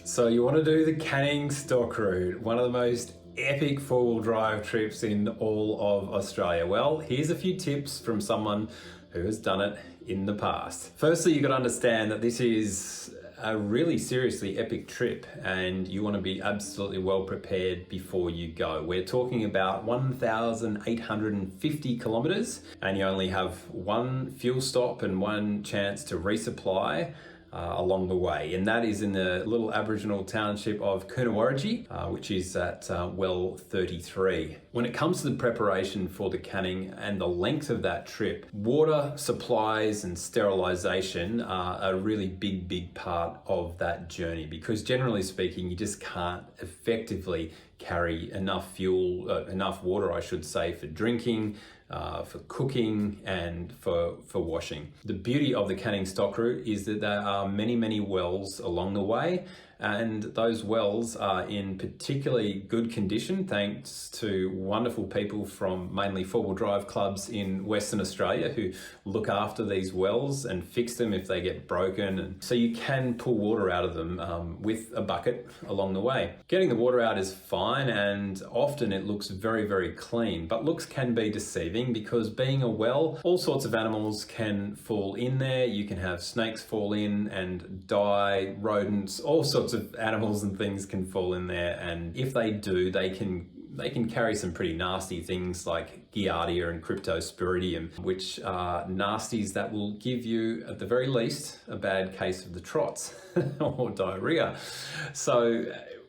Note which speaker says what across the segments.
Speaker 1: So you want to do the Canning stock route, one of the most epic four-wheel drive trips in all of Australia. Well, here's a few tips from someone who has done it in the past. Firstly, you've got to understand that this is a really seriously epic trip and you want to be absolutely well prepared before you go. We're talking about 1,850 kilometers and you only have one fuel stop and one chance to resupply along the way, and that is in the little Aboriginal township of Convoy, which is at well 33. When it comes to the preparation for the Canning and the length of that trip, water supplies and sterilisation are a really big part of that journey, because generally speaking, you just can't effectively carry enough fuel, enough water, I should say, for drinking, for cooking and for washing. The beauty of the Canning stock route is that there are many wells along the way, and those wells are in particularly good condition thanks to wonderful people from mainly four-wheel drive clubs in Western Australia who look after these wells and fix them if they get broken. And so you can pull water out of them with a bucket along the way. Getting the water out is fine and often it looks very clean, but looks can be deceiving because being a well, all sorts of animals can fall in there. You can have snakes fall in and die, rodents, all sorts of animals and things can fall in there, and if they do, they can carry some pretty nasty things like Giardia and Cryptosporidium, which are nasties that will give you, at the very least, a bad case of the trots or diarrhea. So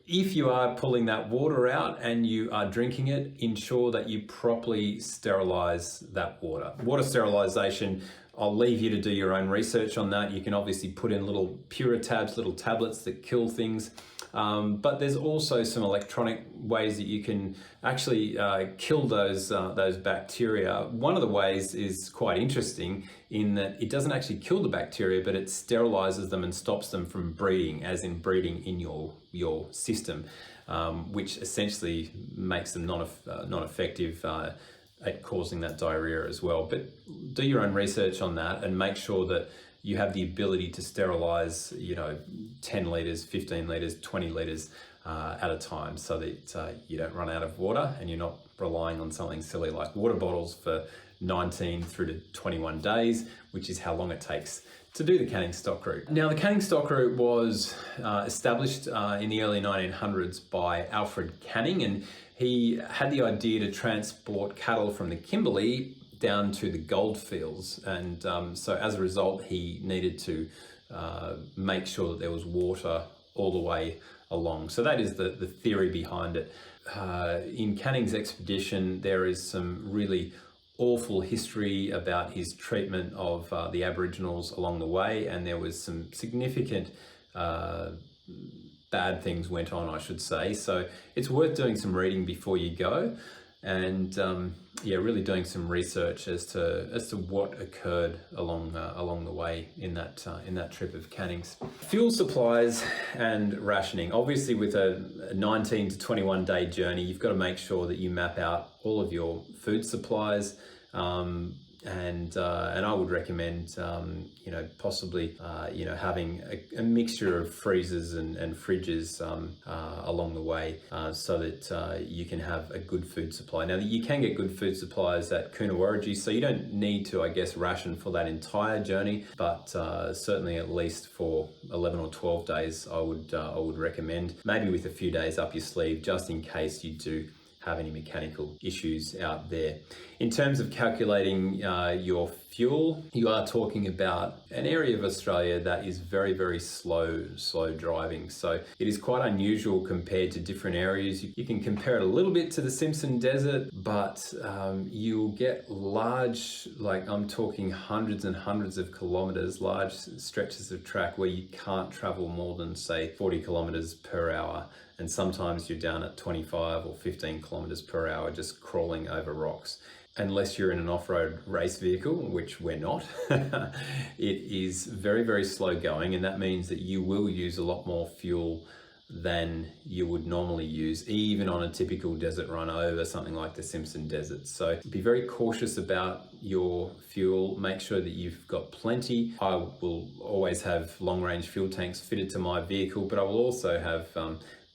Speaker 1: if you are pulling that water out and you are drinking it, ensure that you properly sterilize that water. Water sterilisation, I'll leave you to do your own research on that. You can obviously put in little Puratabs, little tablets that kill things. But there's also some electronic ways that you can actually kill those bacteria. One of the ways is quite interesting in that it doesn't actually kill the bacteria, but it sterilizes them and stops them from breeding, as in breeding in your system, which essentially makes them non-effective at causing that diarrhea as well. But do your own research on that and make sure that you have the ability to sterilize, 10 litres, 15 litres, 20 litres at a time, so that you don't run out of water and you're not relying on something silly like water bottles for 19 through to 21 days, which is how long it takes to do the Canning stock route. Now, the Canning stock route was established in the early 1900s by Alfred Canning, and he had the idea to transport cattle from the Kimberley down to the goldfields, and so as a result he needed to make sure that there was water all the way along. So that is the theory behind it. In Canning's expedition there is some really awful history about his treatment of the Aboriginals along the way, and there was some significant bad things went on, I should say. So it's worth doing some reading before you go, and really doing some research as to what occurred along the way in that trip of Canning's. Fuel supplies and rationing. Obviously, with a 19 to 21 day journey, you've got to make sure that you map out all of your food supplies. And I would recommend, possibly, having a mixture of freezers and fridges along the way, so that you can have a good food supply. Now, you can get good food supplies at Coonawarra, so you don't need to, I guess, ration for that entire journey, but certainly at least for 11 or 12 days, I would recommend, maybe with a few days up your sleeve, just in case you do have any mechanical issues out there. In terms of calculating your fuel, you are talking about an area of Australia that is very slow driving. So it is quite unusual compared to different areas. You can compare it a little bit to the Simpson Desert, but you'll get large, like I'm talking hundreds and hundreds of kilometers, large stretches of track where you can't travel more than, say, 40 kilometers per hour. And sometimes you're down at 25 or 15 kilometers per hour just crawling over rocks. Unless you're in an off-road race vehicle, which we're not, it is very slow going, and that means that you will use a lot more fuel than you would normally use, even on a typical desert run over something like the Simpson Desert. So be very cautious about your fuel. Make sure that you've got plenty. I will always have long range fuel tanks fitted to my vehicle, but I will also have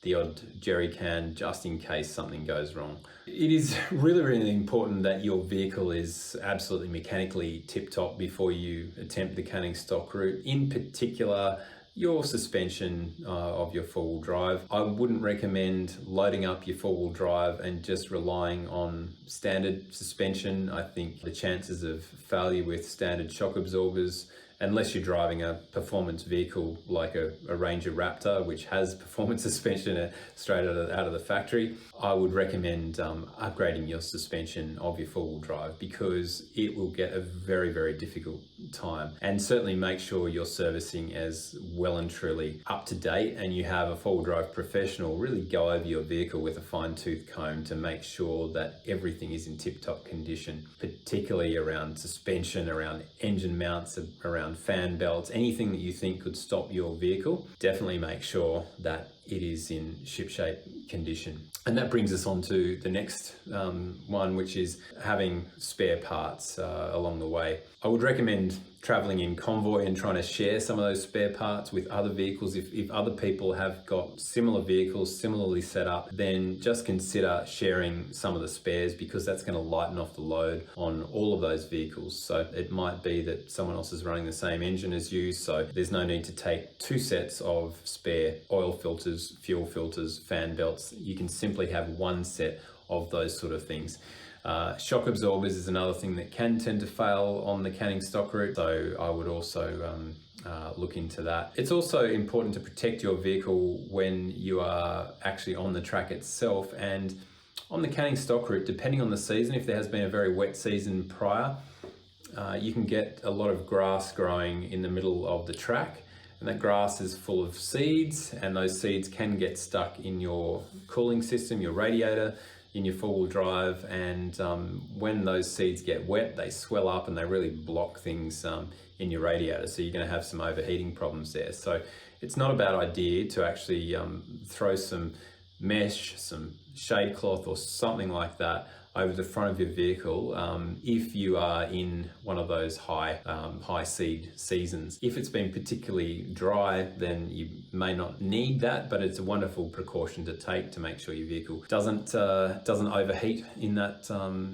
Speaker 1: the odd jerry can just in case something goes wrong. It is really, really important that your vehicle is absolutely mechanically tip-top before you attempt the canning stock route. In particular, your suspension of your four-wheel drive. I wouldn't recommend loading up your four-wheel drive and just relying on standard suspension. I think the chances of failure with standard shock absorbers, unless you're driving a performance vehicle like a Ranger Raptor, which has performance suspension straight out of the factory, I would recommend upgrading your suspension of your four-wheel drive, because it will get a very, very difficult time. And certainly make sure you're servicing as well and truly up to date, and you have a four-wheel drive professional really go over your vehicle with a fine-tooth comb to make sure that everything is in tip-top condition, particularly around suspension, around engine mounts, around fan belts, anything that you think could stop your vehicle. Definitely make sure that it is in shipshape condition. And that brings us on to the next one, which is having spare parts along the way. I would recommend traveling in convoy and trying to share some of those spare parts with other vehicles. If other people have got similar vehicles, similarly set up, then just consider sharing some of the spares, because that's going to lighten off the load on all of those vehicles. So it might be that someone else is running the same engine as you, so there's no need to take two sets of spare oil filters, fuel filters, fan belts. You can simply have one set of those sort of things. Shock absorbers is another thing that can tend to fail on the canning stock route, so I would also look into that. It's also important to protect your vehicle when you are actually on the track itself, and on the canning stock route, depending on the season, if there has been a very wet season prior, you can get a lot of grass growing in the middle of the track, and that grass is full of seeds, and those seeds can get stuck in your cooling system, your radiator, in your four-wheel drive, and when those seeds get wet, they swell up and they really block things in your radiator, so you're going to have some overheating problems there. So it's not a bad idea to actually throw some mesh, some shade cloth or something like that over the front of your vehicle if you are in one of those high seed seasons. If it's been particularly dry, then you may not need that, but it's a wonderful precaution to take to make sure your vehicle doesn't overheat in that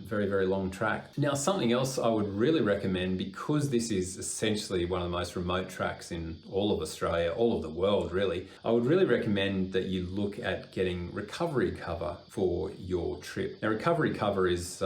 Speaker 1: very, very long track. Now, something else I would really recommend, because this is essentially one of the most remote tracks in all of Australia, all of the world really, I would really recommend that you look at getting recovery cover for your trip. Now, recovery cover is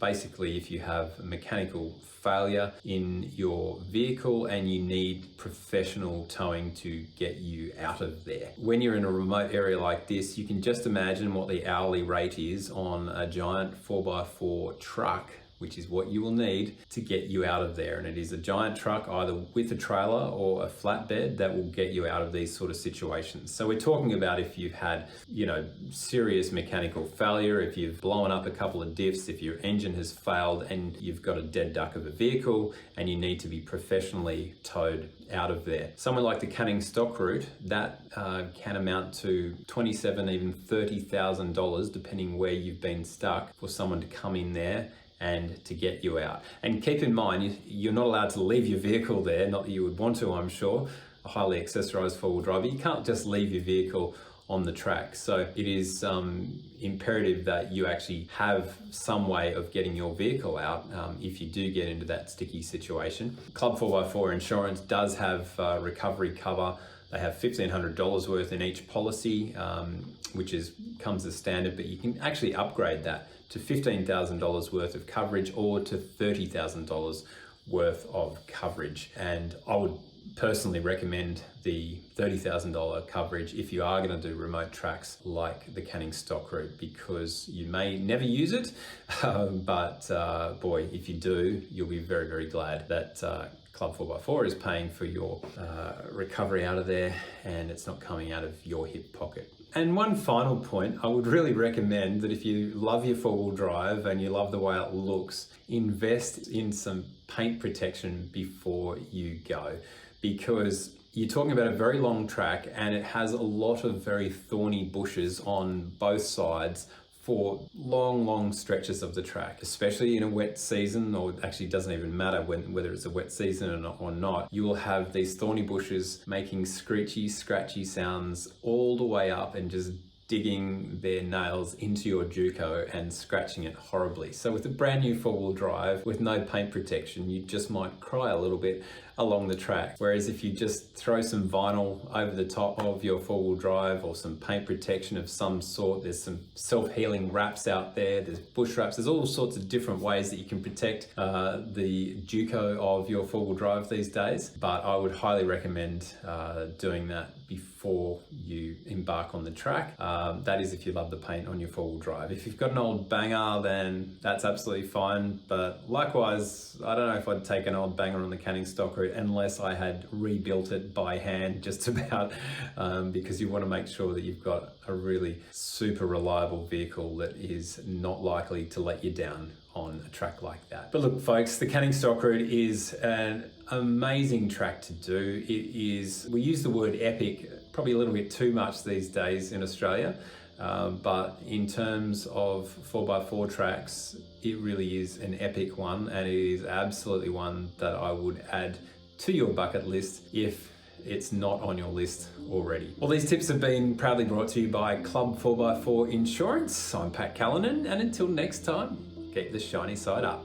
Speaker 1: basically if you have a mechanical failure in your vehicle and you need professional towing to get you out of there. When you're in a remote area like this, you can just imagine what the hourly rate is on a giant 4x4 truck, which is what you will need to get you out of there. And it is a giant truck, either with a trailer or a flatbed, that will get you out of these sort of situations. So we're talking about if you've had, serious mechanical failure, if you've blown up a couple of diffs, if your engine has failed and you've got a dead duck of a vehicle and you need to be professionally towed out of there. Somewhere like the canning stock route, that can amount to $27,000, even $30,000, depending where you've been stuck, for someone to come in there and to get you out. And keep in mind, you're not allowed to leave your vehicle there, not that you would want to, I'm sure, a highly accessorized four-wheel drive, but you can't just leave your vehicle on the track. So it is imperative that you actually have some way of getting your vehicle out if you do get into that sticky situation. Club 4x4 Insurance does have recovery cover. They have $1,500 worth in each policy, which comes as standard, but you can actually upgrade that to $15,000 worth of coverage or to $30,000 worth of coverage. And I would personally recommend the $30,000 coverage if you are going to do remote tracks like the canning stock route, because you may never use it, but boy, if you do, you'll be very, very glad that Club 4x4 is paying for your recovery out of there, and it's not coming out of your hip pocket. And one final point, I would really recommend that if you love your four-wheel drive and you love the way it looks, invest in some paint protection before you go, because you're talking about a very long track, and it has a lot of very thorny bushes on both sides for long stretches of the track, especially in a wet season, or actually it doesn't even matter whether it's a wet season or not. You will have these thorny bushes making screechy, scratchy sounds all the way up and just digging their nails into your Juco and scratching it horribly. So with a brand new four-wheel drive with no paint protection, you just might cry a little bit along the track. Whereas if you just throw some vinyl over the top of your four-wheel drive or some paint protection of some sort, there's some self-healing wraps out there, there's bush wraps, there's all sorts of different ways that you can protect the Juco of your four-wheel drive these days. But I would highly recommend doing that before you embark on the track. That is if you love the paint on your four-wheel drive. If you've got an old banger, then that's absolutely fine. But likewise, I don't know if I'd take an old banger on the canning stock route unless I had rebuilt it by hand just about, because you want to make sure that you've got a really super reliable vehicle that is not likely to let you down on a track like that. But look folks, the canning stock route is an amazing track to do. It is, we use the word epic probably a little bit too much these days in Australia, but in terms of 4x4 tracks, it really is an epic one, and it is absolutely one that I would add to your bucket list if it's not on your list already. Well, these tips have been proudly brought to you by Club 4x4 Insurance. I'm Pat Callinan, and until next time, keep the shiny side up.